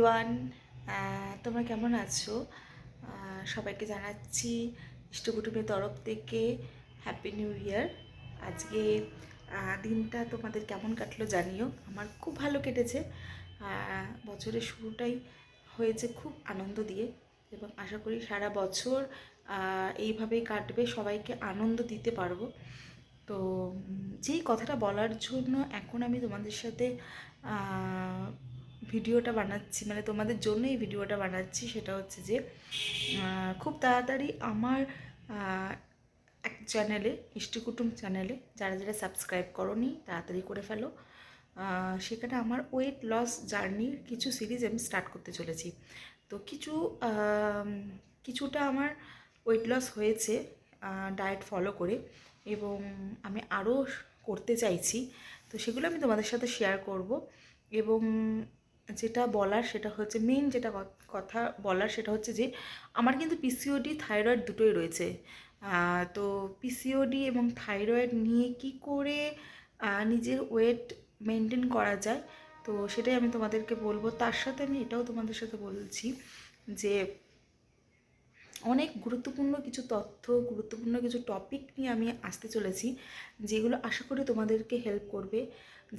Everyone, তোমরা কেমন আছো? সবাইকে জানাচ্ছি ইষ্টকুটুমের তরফ থেকে হ্যাপি নিউ ইয়ার। আজকে দিনটা তোমাদের কেমন কাটলো জানিও। আমার খুব ভালো কেটেছে। বছরের শুরুটাই হয়েছে খুব আনন্দ দিয়ে এবং আশা করি সারা বছর এইভাবেই কাটবে, সবাইকে আনন্দ দিতে পারবো। তো যেই কথাটা বলার জন্য এখন আমি তোমাদের সাথে ভিডিওটা বানাচ্ছি, মানে তোমাদের জন্য এই ভিডিওটা বানাচ্ছি, সেটা হচ্ছে যে খুব তাড়াতাড়ি আমার এক চ্যানেলে, ইষ্টকুটুম চ্যানেলে, যারা যারা সাবস্ক্রাইব করোনি তাড়াতাড়ি করে ফেলো। সেখানে আমার ওয়েট লস জার্নির কিছু সিরিজ আমি স্টার্ট করতে চলেছি। তো কিছুটা আমার ওয়েট লস হয়েছে ডায়েট ফলো করে, এবং আমি আরও করতে চাইছি। তো সেগুলো আমি তোমাদের সাথে শেয়ার করব। এবং যেটা বলার সেটা হচ্ছে, মেইন যেটা কথা বলার সেটা হচ্ছে যে আমার কিন্তু পিসিওডি থাইরয়েড দুটোই রয়েছে। তো পিসিওডি এবং থাইরয়েড নিয়ে কি করে নিজের ওয়েট মেনটেন করা যায়, তো সেটাই আমি তোমাদেরকে বলবো। তার সাথে আমি এটাও তোমাদের সাথে বলছি যে অনেক গুরুত্বপূর্ণ কিছু তথ্য, গুরুত্বপূর্ণ কিছু টপিক নিয়ে আমি আসতে চলেছি, যেগুলো আশা করি তোমাদেরকে হেল্প করবে।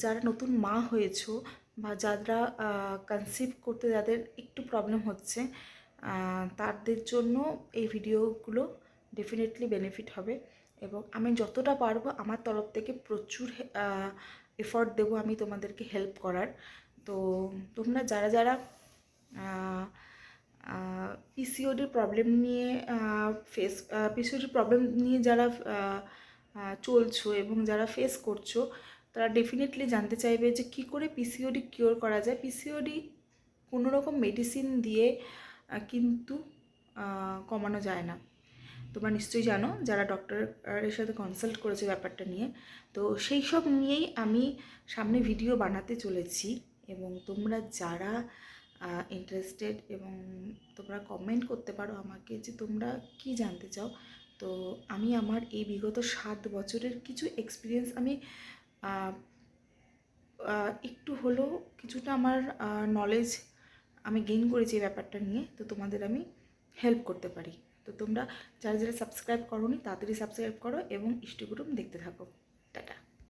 যারা নতুন মা হয়েছো বা যারা কনসিভ করতে যাদের একটু প্রবলেম হচ্ছে, তাদের জন্য এই ভিডিওগুলো ডেফিনেটলি বেনিফিট হবে। এবং আমি যতটা পারবো আমার তরফ থেকে প্রচুর এফর্ট দেবো আমি তোমাদেরকে হেল্প করার। তো তোমরা যারা যারা পিসিওডির প্রবলেম নিয়ে পিসিওডির প্রবলেম নিয়ে যারা চলছো এবং যারা ফেস করছো, তারা ডেফিনেটলি জানতে চাইবে যে কী করে পিসিওডি কিওর করা যায়। পিসিওডি কোনো রকম মেডিসিন দিয়ে কিন্তু কমানো যায় না। তোমরা নিশ্চয়ই জানো যারা ডক্টরের সাথে কনসাল্ট করেছে ব্যাপারটা নিয়ে। তো সেই সব নিয়েই আমি সামনে ভিডিও বানাতে চলেছি। এবং তোমরা যারা ইন্টারেস্টেড, এবং তোমরা কমেন্ট করতে পারো আমাকে যে তোমরা কি জানতে চাও। তো আমি আমার এই বিগত 7 বছরের কিছু এক্সপিরিয়েন্স আমি একটু হলেও কিছুটা আমার নলেজ আমি গেইন করেছি এই ব্যাপারটা নিয়ে, তো তোমাদের আমি হেল্প করতে পারি। তো তোমরা যারা যারা সাবস্ক্রাইব করোনি তাড়াতাড়ি সাবস্ক্রাইব করো এবং ইষ্টকুটুম দেখতে থাকো।